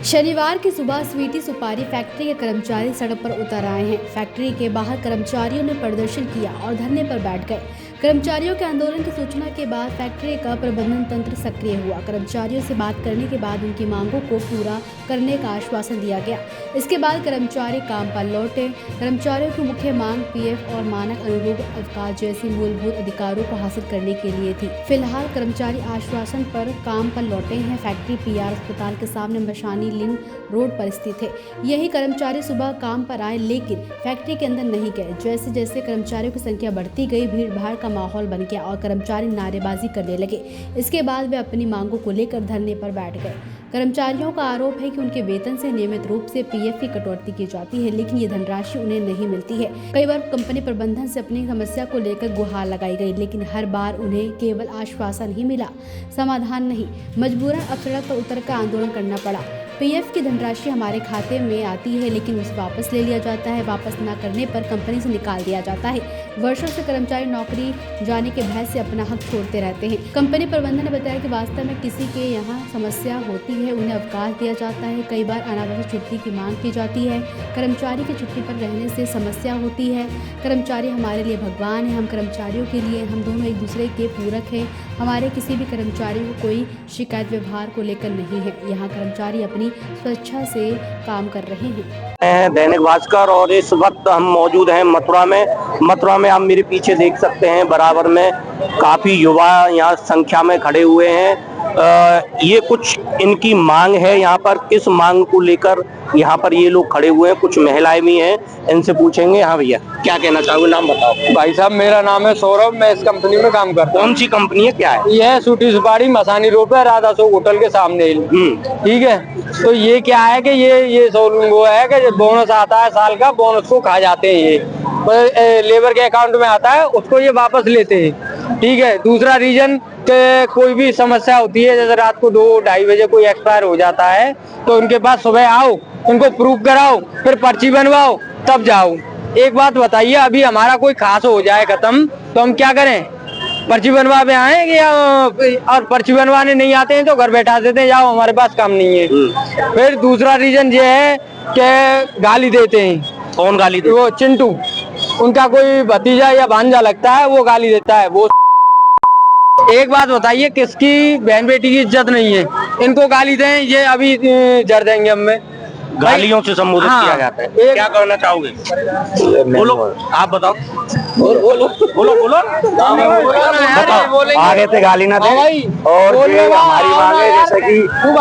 शनिवार की सुबह स्वीटी सुपारी फैक्ट्री के कर्मचारी सड़क पर उतर आए हैं। फैक्ट्री के बाहर कर्मचारियों ने प्रदर्शन किया और धरने पर बैठ गए। कर्मचारियों के आंदोलन की सूचना के बाद फैक्ट्री का प्रबंधन तंत्र सक्रिय हुआ। कर्मचारियों से बात करने के बाद उनकी मांगों को पूरा करने का आश्वासन दिया गया। इसके बाद कर्मचारी काम पर लौटे। कर्मचारियों की मुख्य मांग पीएफ और मानक अनुरूप अवकाश जैसी मूलभूत अधिकारों को हासिल करने के लिए थी। फिलहाल कर्मचारी आश्वासन पर काम पर लौटे हैं। फैक्ट्री पीआर अस्पताल के सामने मशानी लिंक रोड पर स्थित है। यही कर्मचारी सुबह काम पर आए लेकिन फैक्ट्री के अंदर नहीं गए। जैसे जैसे कर्मचारियों की संख्या बढ़ती गई, भीड़ भाड़ का माहौल बन गया और कर्मचारी नारेबाजी करने लगे। इसके बाद वे अपनी मांगों को लेकर धरने पर बैठ गए। कर्मचारियों का आरोप है कि उनके वेतन से नियमित रूप से पीएफ की कटौती की जाती है, लेकिन ये धनराशि उन्हें नहीं मिलती है। कई बार कंपनी प्रबंधन से अपनी समस्या को लेकर गुहार लगाई गई, लेकिन हर बार उन्हें केवल आश्वासन ही मिला, समाधान नहीं। मजबूरन अब सड़क पर उतरकर आंदोलन करना पड़ा। पीएफ की धनराशि हमारे खाते में आती है, लेकिन उसे वापस ले लिया जाता है। वापस न करने पर कंपनी से निकाल दिया जाता है। वर्षों से कर्मचारी नौकरी जाने के भय से अपना हक छोड़ते रहते हैं। कंपनी प्रबंधन ने बताया कि वास्तव में किसी के यहाँ समस्या होती है, उन्हें अवकाश दिया जाता है। कई बार अनावश्यक छुट्टी की मांग की जाती है। कर्मचारी की छुट्टी पर रहने से समस्या होती है। कर्मचारी हमारे लिए भगवान है। हम कर्मचारियों के लिए, हम दोनों एक दूसरे के पूरक हैं। हमारे किसी भी कर्मचारी को कोई शिकायत व्यवहार को लेकर नहीं है। यहाँ कर्मचारी अपनी स्वेच्छा से काम कर रहे हैं। दैनिक भास्कर और इस वक्त हम मौजूद हैं मथुरा में आप मेरे पीछे देख सकते हैं, बराबर में काफी युवा यहाँ संख्या में खड़े हुए हैं। ये कुछ इनकी मांग है। यहाँ पर किस मांग को लेकर यहाँ पर ये लोग खड़े हुए हैं, कुछ महिलाएं भी हैं, इनसे पूछेंगे। हाँ भैया, क्या कहना चाहोगे? नाम बताओ। भाई साहब, मेरा नाम है सौरभ, मैं इस कंपनी में काम करता हूँ। कौन सी कंपनी है, क्या है? ये है स्वीटी सुपारी, मसानी रोड पे, राधा चौक होटल के सामने। ठीक है, तो ये क्या है कि ये वो है कि बोनस आता है साल का, बोनस को खा जाते हैं। ये लेबर के अकाउंट में आता है, उसको ये वापस लेते हैं। ठीक है, दूसरा रीजन कि कोई भी समस्या होती है, जैसे रात को 2-2:30 बजे कोई एक्सपायर हो जाता है, तो उनके पास सुबह आओ, उनको प्रूफ कराओ, फिर पर्ची बनवाओ, तब जाओ। एक बात बताइए, अभी हमारा कोई खास हो जाए खत्म, तो हम क्या करें? पर्ची बनवा पे आए कि और पर्ची बनवाने नहीं आते हैं तो घर बैठा देते हैं, जाओ हमारे पास काम नहीं है। फिर दूसरा रीजन ये है कि गाली देते हैं। कौन गाली देते? वो चिंटू, उनका कोई भतीजा या भांजा लगता है, वो गाली देता है। वो एक बात बताइए, किसकी बहन बेटी की इज्जत नहीं है? इनको गाली दें, ये अभी जर देंगे हमें। गालियों से संबोधित किया जाता है। क्या कहना चाहोगे? बोलो, आप बताओ। बोलो। बताओ, आगे से गाली ना दें। और ये हमारी मांग है, जैसे कि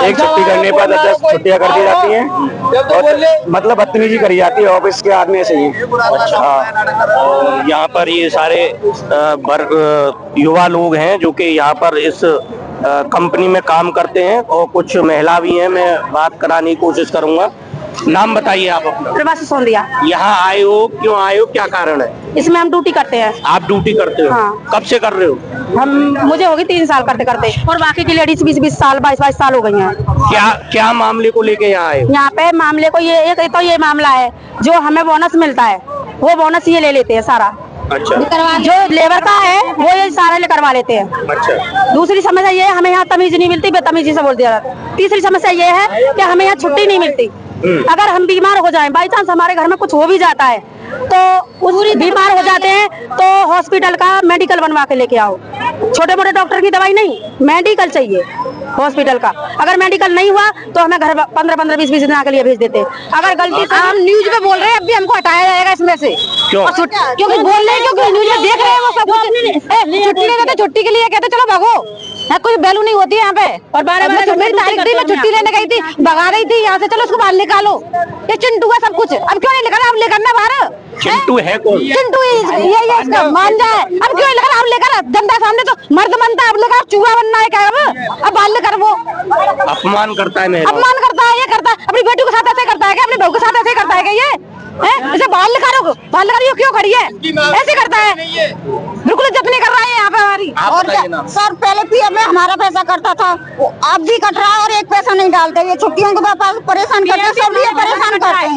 एक छुट्टी करने पर 10 छुट्टियां कर दी जाती हैं और मतलब बदतमीजी करी जाती है ऑफिस के आदमी से ही। अच्छा, यहाँ पर ये सारे युवा लोग हैं जो कि यहाँ पर इस कंपनी में काम करते हैं और कुछ महिला भी हैं। मैं बात कराने की कोशिश करूंगा। नाम बताइए आप अपना। प्रवासी सोंदिया। यहाँ आए हो, क्यों आए हो, क्या कारण है? इसमें हम ड्यूटी करते हैं। आप ड्यूटी करते हो? हाँ। कब से कर रहे हो? मुझे होगी 3 साल करते करते, और बाकी की लेडीज 20-20 साल 22-22 साल हो गई हैं। क्या मामले को लेके यहाँ आए हो? यहाँ पे मामले को ये मामला है, जो हमें बोनस मिलता है वो बोनस ये ले लेते हैं सारा। अच्छा। जो लेबर का है वो ये सारा करवा लेते हैं। अच्छा। दूसरी समस्या ये है, हमें यहाँ तमीज नहीं मिलती, बदतमीजी से बोल दिया जाता है। तीसरी समस्या ये है कि हमें यहाँ छुट्टी नहीं मिलती। अगर हम बीमार हो जाएं, बाई चांस हमारे घर में कुछ हो भी जाता है, तो उस बीमार हो जाते हैं तो हॉस्पिटल का मेडिकल बनवा के लेके आओ। छोटे मोटे डॉक्टर की दवाई नहीं, मेडिकल चाहिए हॉस्पिटल का। अगर मेडिकल नहीं हुआ तो हमें घर 15-20 दिन के लिए भेज देते हैं। अगर गलती से हम न्यूज पे बोल रहे हैं, अभी हमको हटाया जाएगा इसमें से। क्यों? क्योंकि बोल रहे हैं, क्योंकि न्यूज में देख रहे हैं वो सब। छुट्टी ले देते, छुट्टी के लिए कहते चलो भागो, यहाँ कोई वैल्यू नहीं होती है यहाँ पे। और 12 मेरी तारीख थी, मैं छुट्टी लेने गई थी, भगा रही थी यहाँ से, चलो उसको बाहर निकालो। ये चिंटू है सब कुछ। अब क्यों नहीं निकाला? अब लेकर ना बाहर। चिंटू है कौन? चिंटू ये इसका मान जाए। अब क्यों लेकर? अब लेकर जनता सामने तो मर्द बनता है, अब लेकर चूहा बनना है क्या? अब बाल लेकर वो अपमान करता है। अपमान करता है, ये करता है। अपनी बेटी के साथ ऐसे करता है क्या? अपनी बहू के साथ ऐसे करता है क्या? ये इसे बाल लगा रही हो, क्यों खड़ी है? ऐसे करता है, बिल्कुल इज्जत नहीं कर रहा है यहाँ पे हमारी। और क्या सर, पहले पीएफ में हमारा पैसा कटता था, अब भी कट रहा है और एक पैसा नहीं डालते। ये छुट्टियों के बाद परेशान करते हैं, सब ये परेशान करते हैं।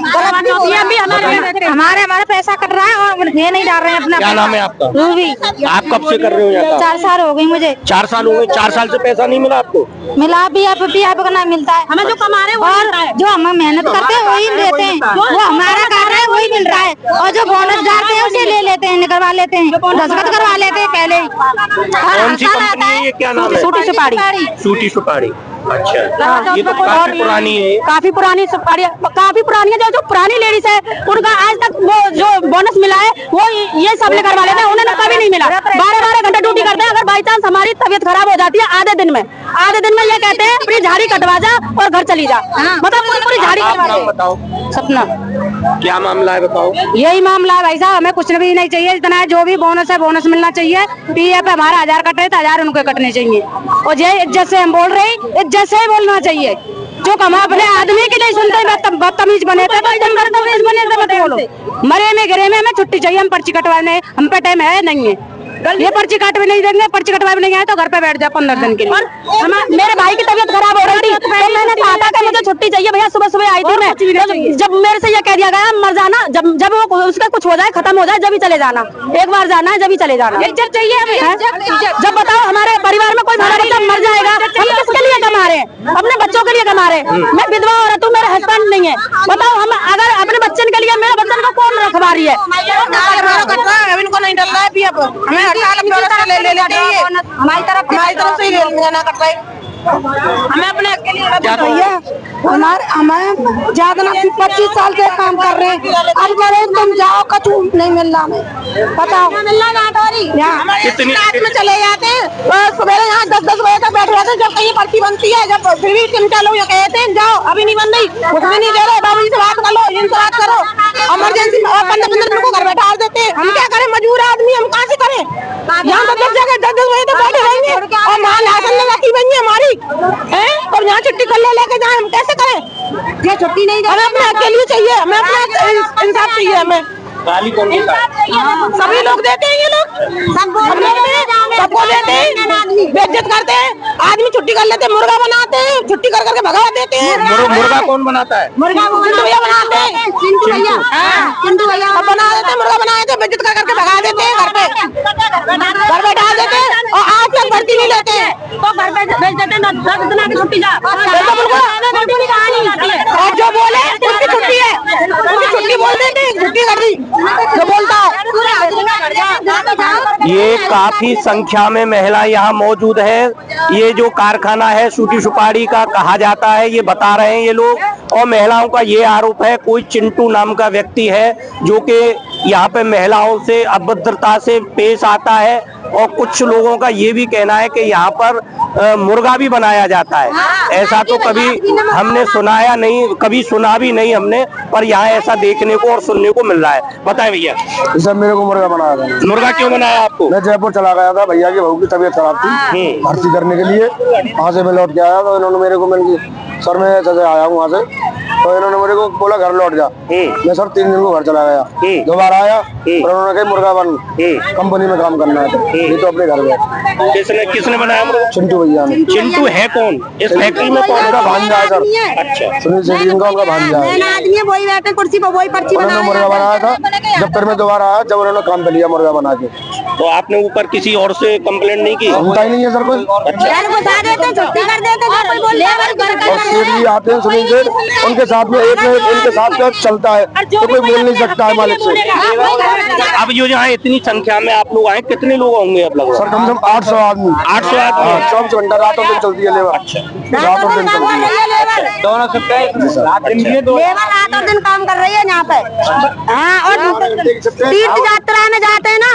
हमारा पैसा कट रहा है और ये नहीं डाल रहे हैं अपना। क्या नाम है आपका? रूबी। आप कब से कर रहे हो यहाँ काम? 4 साल हो गई मुझे। 4 साल हो गए। 4 साल से पैसा नहीं मिला आपको? मिला भी आप का नाम मिलता है हमें, जो कमा रहे हैं और जो हम मेहनत करते हैं वही देते हैं, वो हमारा कर रहे हैं वही मिल रहा है, और जो बोनस डालते हैं उसे ले लेते हैं, निकलवा लेते हैं, दस्तखत करवा लेते हैं पहले ही। कौन सी कंपनी है ये, क्या नाम है? सूटी सुपारी। सूटी सुपारी। अच्छा, ये तो काफी पुरानी है। काफी पुरानी सुपारी, काफी पुरानी है। जो पुरानी लेडीज है उनका आज तक वो जो बोनस मिला है वो ये सब ले करवा लेते हैं, उन्हें कभी नहीं मिला। 12-12 घंटे ड्यूटी करते हैं। अगर बाई चांस हमारी तबीयत खराब हो जाती है आधे दिन में ये कहते हैं अपनी झाड़ी कटवा जा और घर चली जा, मतलब पूरी झाड़ी कटवा दे। बताओ सपना, क्या मामला है, बताओ। यही मामला है भाई साहब, हमें कुछ भी नहीं चाहिए, इतना है जो भी बोनस है बोनस मिलना चाहिए। पीएफ हमारा 1000 कट रहे तो 1000 उनको कटने चाहिए, और ये इज्जत से हम बोल रहे हैं, इज्जत से बोलना चाहिए। जो हम अपने आदमी के लिए सुनते हैं बदतमीज बने थे, तो एकदम बदतमीज बने थे मत बोलो। मरे में गिरे में हमें छुट्टी चाहिए, हम पर्ची कटवाने, हम पे टाइम है नहीं है। ये पर्ची काट भी नहीं देंगे, पर्ची कटवा भी नहीं आए तो घर पे बैठ जाए 15 दिन के लिए। और मेरे भाई की तबीयत खराब हो रही थी तो मैंने कहा था कि मुझे छुट्टी चाहिए भैया। सुबह आई थी मैं, जब मेरे से ये कह दिया गया मर जाना, जब वो उसका कुछ हो जाए, खत्म हो जाए, जब ही चले जाना, एक बार जाना है जब ही चले जाना। इज्जत चाहिए हमें। जब बताओ हमारे परिवार में कोई हमारा बच्चा मर जाएगा, हम किसके लिए कमा रहे हैं? अपने बच्चों के लिए कमा रहे हैं। मैं विधवा औरत हूँ, मेरा हस्बैंड नहीं है। बताओ हम अगर अपने बच्चन के लिए, मेरे बच्चन को कौन रखवा रही है? इनको नहीं डल रहा है पीएफ, हमें ले लेते हैं, हमारी तरफ से ही लेना कट रहा है। हमें अपने भैया हमें ज्यादा 25 साल से काम कर रहे हैं, अब करे तुम जाओ कछु नहीं मिल रहा हमें, बताओ कितनी रात में चले जाते हैं, सुबह यहाँ 10-10 बजे तक बैठ जाते हैं, जब कहीं पर्ची बनती है, जब फिर भी चिंता लोग कहते हैं जाओ अभी नहीं बन रही, उसमें नहीं दे रहे, बाबू जी से बात कर लो, इनसे बात करो, इमरजेंसी में 15-15 दिन को घर बैठा देते हैं। हम क्या करें, मजबूर आदमी, हम कहाँ से करें? यहाँ 10-10 बजे तक बैठे रहेंगे और मां लाशन लगाती बनी है हमारी है, तो यहाँ छुट्टी कर लेके जाए, हम कैसे करें? ये छुट्टी नहीं, हमें अपने के लिए चाहिए, हमें अपना इंसाफ चाहिए। हमें गाली कौन देता है? सभी लोग देते हैं, ये लोग सबको देते हैं, बेइज्जत करते हैं। आदमी छुट्टी कर लेते हैं, मुर्गा बनाते हैं, छुट्टी कर करके भगा देते हैं। मुर्गा कौन बनाता है? मुर्गा चिंटू भैया बनाते हैं, चिंटू भैया बना देते हैं, मुर्गा बना देते हैं, बेइज्जत कर करके भगा देते हैं, घर बैठा देते हैं, और आज तक भर्ती नहीं लेते हैं, तो घर पे भेज देते हैं, 10 दिन की छुट्टी जा, और जो बोले उसकी छुट्टी है, उसकी छुट्टी बोल देते हैं, छुट्टी कर दी जो बोलता है। ये काफी संख्या में महिला यहाँ मौजूद है। ये जो कारखाना है सूटी सुपारी का कहा जाता है, ये बता रहे हैं ये लोग, और महिलाओं का ये आरोप है कोई चिंटू नाम का व्यक्ति है जो कि यहाँ पे महिलाओं से अभद्रता से पेश आता है, और कुछ लोगों का ये भी कहना है कि यहाँ पर मुर्गा भी बनाया जाता है। ऐसा तो कभी हमने सुनाया नहीं, कभी सुना भी नहीं हमने, पर यहाँ ऐसा देखने को और सुनने को मिल रहा है। बताएं भैया। सर मेरे को मुर्गा बनाया था। मुर्गा क्यों बनाया आपको? मैं जयपुर चला गया था, भैया की बहू की तबीयत खराब थी, भर्ती करने के लिए वहाँ से मैं लौट के आया, तो इन्होंने मेरे को सर मैं ऐसे आया हूँ वहाँ से, तो इन्होंने मेरे को बोला घर लौट जा। मैं सर 3 दिन को घर चला गया, दोबारा आया और उन्होंने कहा मुर्गा बन कंपनी में काम करना है, ये तो अपने घर गए। किसने बनाया मुर्गा? चिंटू भैया ने। चिंटू है कौन इस फैक्ट्री में? कौन? उनका भांजा है सर। अच्छा, सुनील सेठी उनका भांजा है। आदमी वही बैठे कुर्सी पर, वही पर्ची उन्होंने मुर्गा बनाया था, जब तक मैं दोबारा आया जब उन्होंने काम पे लिया मुर्गा बना के। तो आपने ऊपर किसी और से कंप्लेंट नहीं की? सुनता ही नहीं है सर कोई। और सेठ भी आते हैं सुनील सेठ, उनके साथ में एक उनके साथ चलता है, तो कोई बोल नहीं सकता है मालिक से। अब जो यहाँ इतनी संख्या में आप लोग आए, कितने लोग होंगे अब लगभग? सर कम से कम 800 आदमी। 800 आदमी? 24 घंटा रातों दिन चलती है लेबर। अच्छा, रातों दिन चलती है, दोनों लेबर रातों दिन काम कर रही है यहाँ पे। हाँ, और तीर्थ यात्रा में जाते हैं ना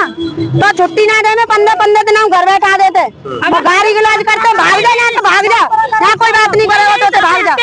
तो छुट्टी ना देने 15-15 दिन हम घर बैठा देते, अब गाड़ी इलाज करते, भाग जा यहाँ तो भाग जा, यहाँ कोई बात नहीं करे तो भाग जा,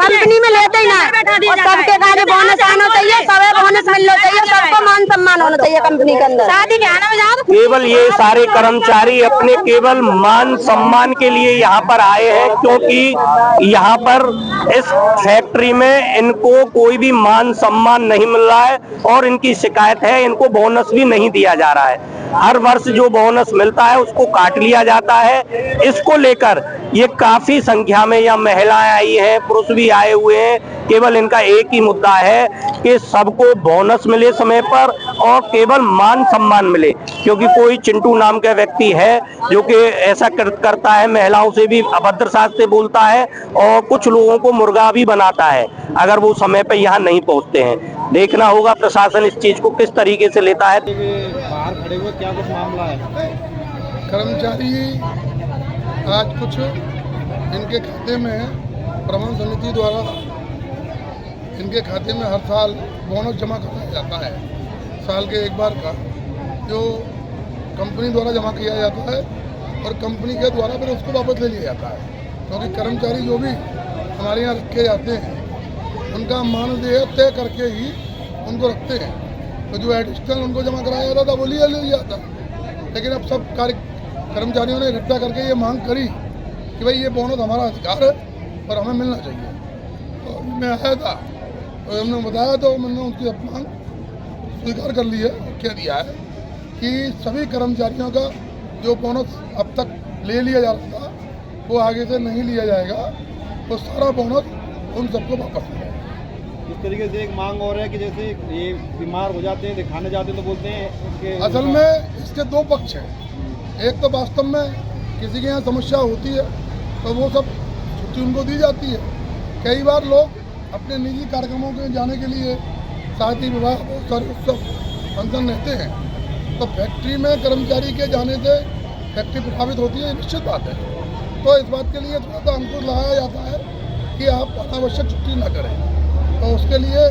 कंपनी में लेते ही ना, और सबके कार्य बोनस आना चाहिए, सबे बोनस मिलना चाहिए, सबको मान सम्मान होना चाहिए कंपनी के अंदर। शादी के आना में जाओ केवल ये सारे कर्मचारी अपने केवल मान सम्मान के लिए यहाँ पर आए हैं, क्योंकि यहाँ पर इस फैक्ट्री में इनको कोई भी मान सम्मान नहीं मिल रहा है और इनकी शिकायत है, इनको बोनस भी नहीं दिया जा रहा है। हर वर्ष जो बोनस मिलता है उसको काट लिया जाता है। इसको लेकर ये काफी संख्या में यहाँ महिलाएं आई हैं, पुरुष भी आए हुए हैं। केवल इनका एक ही मुद्दा है कि सबको बोनस मिले समय पर और केवल मान सम्मान मिले, क्योंकि कोई चिंटू नाम का व्यक्ति है जो कि ऐसा करता है, महिलाओं से भी अभद्र साज से बोलता है और कुछ लोगों को मुर्गा भी बनाता है अगर वो समय पर यहाँ नहीं पहुँचते हैं। देखना होगा प्रशासन इस चीज को किस तरीके से लेता है। बाहर खड़े हुए क्या कुछ मामला है? कर्मचारी आज कुछ इनके खाते में प्रबंध समिति द्वारा इनके खाते में हर साल बोनस जमा कराया जाता है, साल के एक बार का, जो कंपनी द्वारा जमा किया जाता है और कंपनी के द्वारा फिर उसको वापस ले लिया जाता है, क्योंकि कर्मचारी जो भी हमारे यहाँ रखे जाते हैं उनका मानदेय तय करके ही उनको रखते हैं। तो जो एडिशनल उनको जमा कराया जाता था वो ले लिया जाता, लेकिन अब सब कर्मचारियों ने इकट्ठा करके ये मांग करी कि भाई ये बोनस हमारा अधिकार है और हमें मिलना चाहिए। तो मैं आया था तो हमने बताया, तो मैंने उनकी मांग स्वीकार कर ली है, कह दिया है कि सभी कर्मचारियों का जो बोनस अब तक ले लिया जा रहा था वो आगे से नहीं लिया जाएगा, तो सारा बोनस उन सबको वापस मिलेगा। इस तरीके से एक मांग हो रहा है कि जैसे ये बीमार हो जाते हैं, दिखाने जाते हैं तो बोलते हैं कि असल में इसके दो पक्ष हैं। एक तो वास्तव में किसी के यहाँ समस्या होती है तो वो सब छुट्टी उनको दी जाती है। कई बार लोग अपने निजी कार्यक्रमों के जाने के लिए शादी विवाह बहुत सारे उत्सव फंक्शन रहते हैं, तो फैक्ट्री में कर्मचारी के जाने से फैक्ट्री प्रभावित होती है, निश्चित बात है। तो इस बात के लिए थोड़ा सा अंकुश लगाया जाता है कि आप अनावश्यक छुट्टी न करें। तो उसके लिए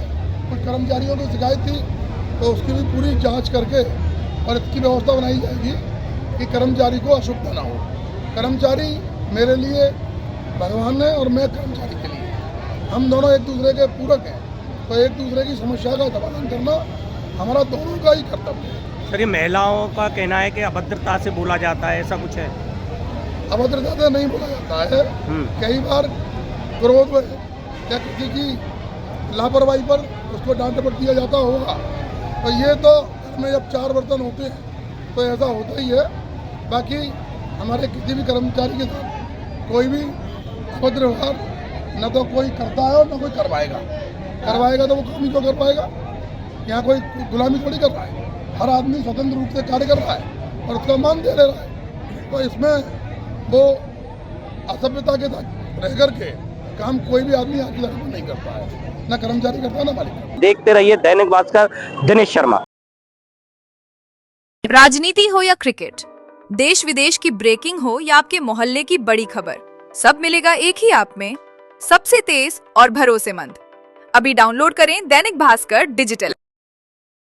कुछ कर्मचारियों की शिकायत थी, तो उसकी भी पूरी जांच करके और इसकी व्यवस्था बनाई जाएगी कि कर्मचारी को असुविधा ना हो। कर्मचारी मेरे लिए भगवान है और मैं कर्मचारी के लिए, हम दोनों एक दूसरे के पूरक हैं, तो एक दूसरे की समस्या का समाधान करना हमारा दोनों का ही कर्तव्य है। सर, ये महिलाओं का कहना है कि अभद्रता से बोला जाता है, ऐसा कुछ है? अभद्रता से नहीं बोला जाता है, कई बार क्रोध में या किसी की लापरवाही पर उसको डांट डपट दिया जाता होगा, तो ये तो इसमें जब 4 बर्तन होते हैं तो ऐसा होता ही है। बाकी हमारे किसी भी कर्मचारी के साथ कोई भी अभद्र व्यवहार न तो कोई करता है और न कोई करवाएगा तो वो काम ही क्यों कर पाएगा? यहाँ कोई गुलामी थोड़ी कर रहा है, हर आदमी स्वतंत्र रूप से कार्य कर रहा है और उसका मान दे ले रहा है। तो इसमें वो असभ्यता के साथ रह करके काम कोई भी आदमी आज की तारीख में नहीं करता है, ना कर्मचारी करता है ना मालिक। देखते रहिए दैनिक भास्कर, दिनेश शर्मा। राजनीति हो या क्रिकेट, देश विदेश की ब्रेकिंग हो या आपके मोहल्ले की बड़ी खबर, सब मिलेगा एक ही ऐप में, सबसे तेज और भरोसेमंद। अभी डाउनलोड करें दैनिक भास्कर डिजिटल।